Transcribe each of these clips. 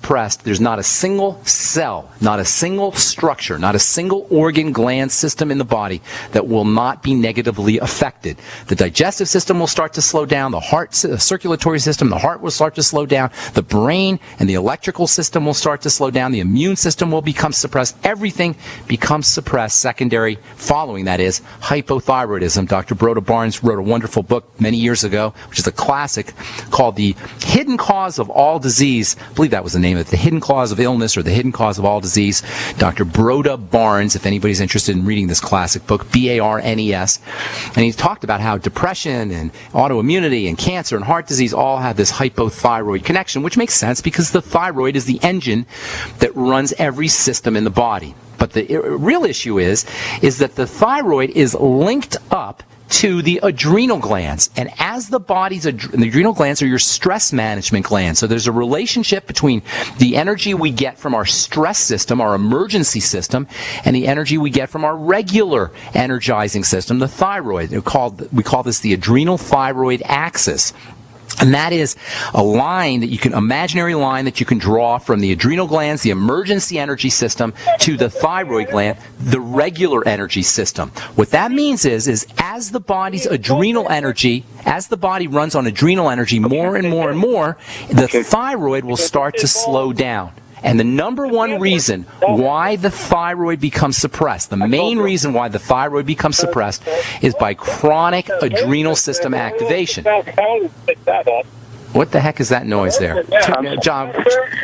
suppressed, there's not a single cell, not a single structure, not a single organ, gland, system in the body that will not be negatively affected. The digestive system will start to slow down, the heart, the circulatory system, the heart will start to slow down, the brain and the electrical system will start to slow down, the immune system will become suppressed, everything becomes suppressed. Secondary following that is hypothyroidism. Dr. Broda Barnes wrote a wonderful book many years ago, which is a classic, called The Hidden Cause of All Disease. I believe that was the name of it, The Hidden Cause of Illness or The Hidden Cause of All Disease. Dr. Broda Barnes, if anybody's interested in reading this classic book, B-A-R-N-E-S. And he talked about how depression and autoimmunity and cancer and heart disease all have this hypothyroid connection, which makes sense because the thyroid is the engine that runs every system in the body. But the real issue is that the thyroid is linked up to the adrenal glands. And as the body's, the adrenal glands are your stress management glands. So there's a relationship between the energy we get from our stress system, our emergency system, and the energy we get from our regular energizing system, the thyroid. We call this the adrenal thyroid axis. And that is a line that imaginary line that you can draw from the adrenal glands, the emergency energy system, to the thyroid gland, the regular energy system. What that means is as the body's adrenal energy, as the body runs on adrenal energy more and more and more, the thyroid will start to slow down. And the number one reason why the thyroid becomes suppressed, the main reason why the thyroid becomes suppressed, is by chronic adrenal system activation. What the heck is that noise there? John,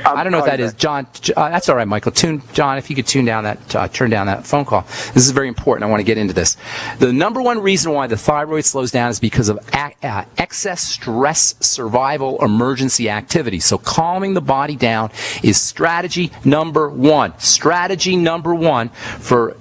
I don't know what that is. John, that's all right, Michael. John, if you could turn down that phone call. This is very important. I want to get into this. The number one reason why the thyroid slows down is because of excess stress survival emergency activity. So calming the body down is strategy number one. Strategy number one for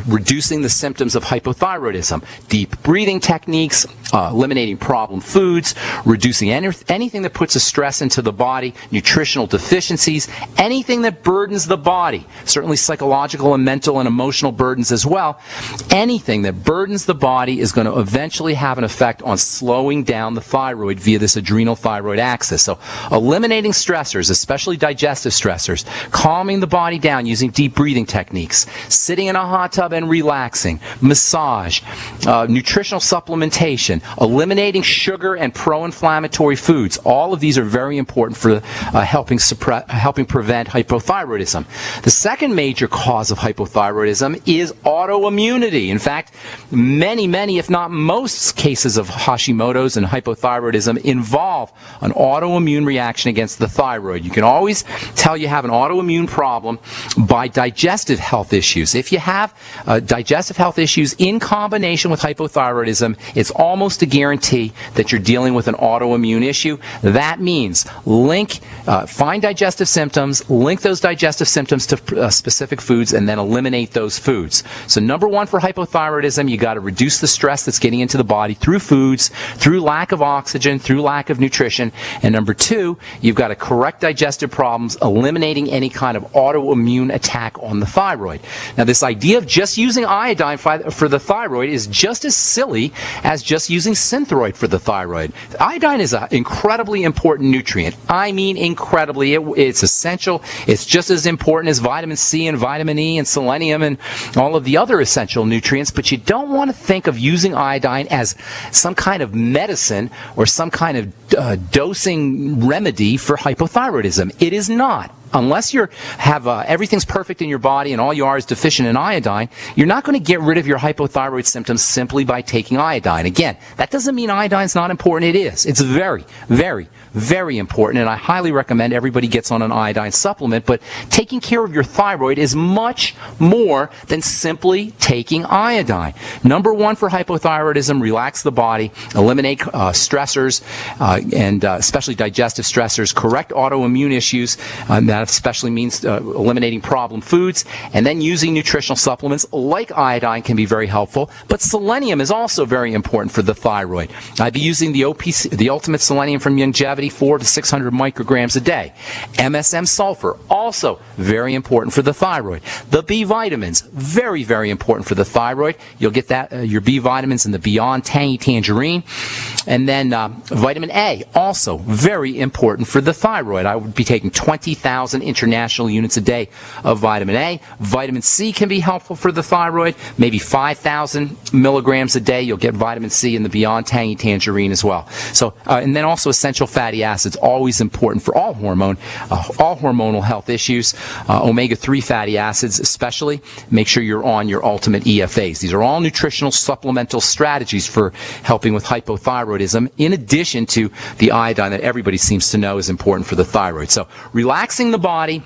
reducing the symptoms of hypothyroidism. Deep breathing techniques, eliminating problem foods, reducing anything that puts a stress into the body, nutritional deficiencies, anything that burdens the body, certainly psychological and mental and emotional burdens as well. Anything that burdens the body is going to eventually have an effect on slowing down the thyroid via this adrenal thyroid axis. So eliminating stressors, especially digestive stressors, calming the body down using deep breathing techniques, sitting in a hot tub and relaxing, massage, nutritional supplementation, eliminating sugar and pro-inflammatory foods. All of these are very important for helping prevent hypothyroidism. The second major cause of hypothyroidism is autoimmunity. In fact, many, if not most cases of Hashimoto's and hypothyroidism involve an autoimmune reaction against the thyroid. You can always tell you have an autoimmune problem by digestive health issues. If you have digestive health issues in combination with hypothyroidism, it's almost a guarantee that you're dealing with an autoimmune issue. That means find digestive symptoms, link those digestive symptoms to specific foods, and then eliminate those foods. So number one for hypothyroidism, you got to reduce the stress that's getting into the body through foods, through lack of oxygen, through lack of nutrition. And number two, you've got to correct digestive problems, eliminating any kind of autoimmune attack on the thyroid. Now, this idea of just using iodine for the thyroid is just as silly as just using Synthroid for the thyroid. Iodine is an incredibly important nutrient. I mean incredibly. It's essential. It's just as important as vitamin C and vitamin E and selenium and all of the other essential nutrients, but you don't want to think of using iodine as some kind of medicine or some kind of dosing remedy for hypothyroidism. It is not. Unless you have everything's perfect in your body and all you are is deficient in iodine, you're not going to get rid of your hypothyroid symptoms simply by taking iodine. Again, that doesn't mean iodine's not important. It is. It's very, very, very important, and I highly recommend everybody gets on an iodine supplement, but taking care of your thyroid is much more than simply taking iodine. Number one for hypothyroidism, relax the body, eliminate stressors, and especially digestive stressors, correct autoimmune issues, that especially means eliminating problem foods, and then using nutritional supplements like iodine can be very helpful, but selenium is also very important for the thyroid. I'd be using the Ultimate Selenium from Longevity, 400 to 600 micrograms a day. MSM sulfur, also very important for the thyroid. The B vitamins, very, very important for the thyroid. You'll get that your B vitamins in the Beyond Tangy Tangerine. And then vitamin A, also very important for the thyroid. I would be taking 20,000 international units a day of vitamin A. Vitamin C can be helpful for the thyroid, maybe 5,000 milligrams a day. You'll get vitamin C in the Beyond Tangy Tangerine as well. So, and then also essential fatty acids, always important for all hormonal health issues. Omega-3 fatty acids especially. Make sure you're on your ultimate EFAs. These are all nutritional supplemental strategies for helping with hypothyroidism, in addition to the iodine that everybody seems to know is important for the thyroid. So relaxing the body,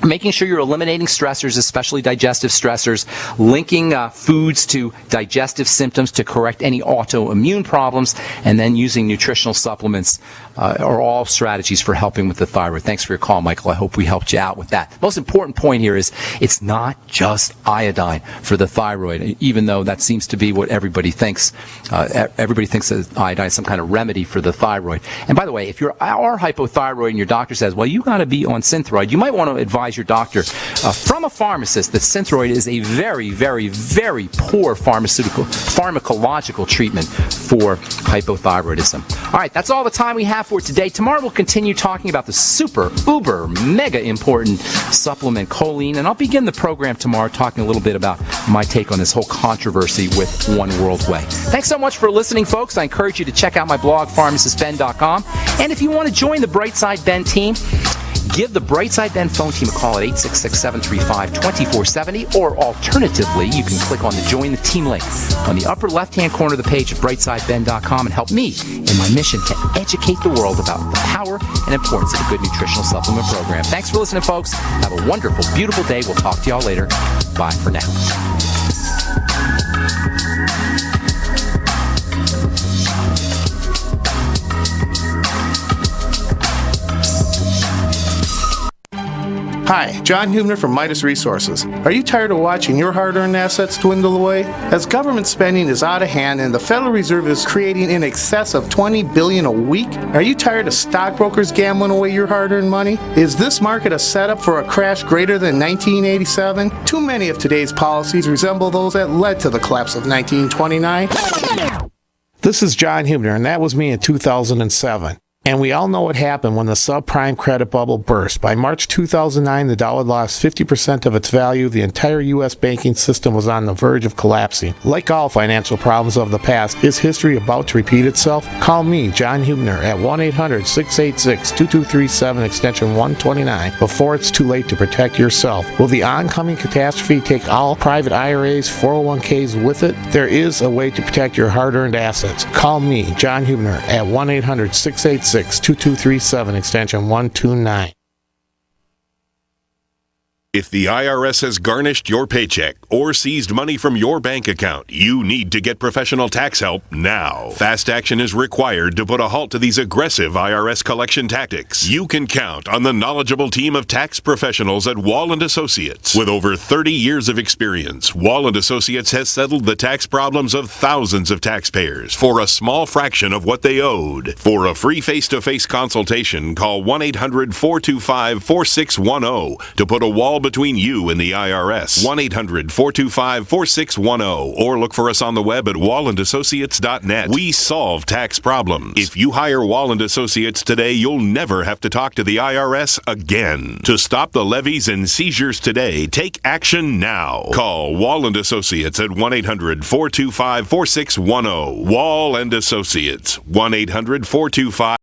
making sure you're eliminating stressors, especially digestive stressors, linking foods to digestive symptoms to correct any autoimmune problems, and then using nutritional supplements are all strategies for helping with the thyroid. Thanks for your call, Michael. I hope we helped you out with that. The most important point here is it's not just iodine for the thyroid, even though that seems to be what everybody thinks. Everybody thinks that iodine is some kind of remedy for the thyroid. And by the way, if you are hypothyroid and your doctor says, well, you got to be on Synthroid, you might want to advise your doctor from a pharmacist that Synthroid is a very, very, very poor pharmacological treatment for hypothyroidism. All right, that's all the time we have for today. Tomorrow we'll continue talking about the super, uber, mega important supplement choline, and I'll begin the program tomorrow talking a little bit about my take on this whole controversy with One World Way. Thanks so much for listening, folks. I encourage you to check out my blog, pharmacistben.com, and if you want to join the Brightside Ben team, give the Brightside Ben phone team a call at 866-735-2470, or alternatively, you can click on the Join the Team link on the upper left-hand corner of the page at brightsideben.com and help me in my mission to educate the world about the power and importance of a good nutritional supplement program. Thanks for listening, folks. Have a wonderful, beautiful day. We'll talk to y'all later. Bye for now. Hi, John Hubner from Midas Resources. Are you tired of watching your hard-earned assets dwindle away? As government spending is out of hand and the Federal Reserve is creating in excess of $20 billion a week, are you tired of stockbrokers gambling away your hard-earned money? Is this market a setup for a crash greater than 1987? Too many of today's policies resemble those that led to the collapse of 1929. This is John Hubner, and that was me in 2007. And we all know what happened when the subprime credit bubble burst. By March 2009, the dollar lost 50% of its value. The entire U.S. banking system was on the verge of collapsing. Like all financial problems of the past, is history about to repeat itself? Call me, John Hubner, at 1-800-686-2237, extension 129, before it's too late to protect yourself. Will the oncoming catastrophe take all private IRAs, 401ks with it? There is a way to protect your hard-earned assets. Call me, John Hubner, at 1-800-686-2237, extension 129. If the IRS has garnished your paycheck or seized money from your bank account, you need to get professional tax help now. Fast action is required to put a halt to these aggressive IRS collection tactics. You can count on the knowledgeable team of tax professionals at Wall & Associates. With over 30 years of experience, Wall & Associates has settled the tax problems of thousands of taxpayers for a small fraction of what they owed. For a free face-to-face consultation, call 1-800-425-4610 to put a wall between you and the IRS. 1-800-425-4610, or look for us on the web at wallandassociates.net. We solve tax problems. If you hire Wall & Associates today, you'll never have to talk to the IRS again. To stop the levies and seizures today, take action now. Call Wall & Associates at 1-800-425-4610. Wall & Associates, 1-800-425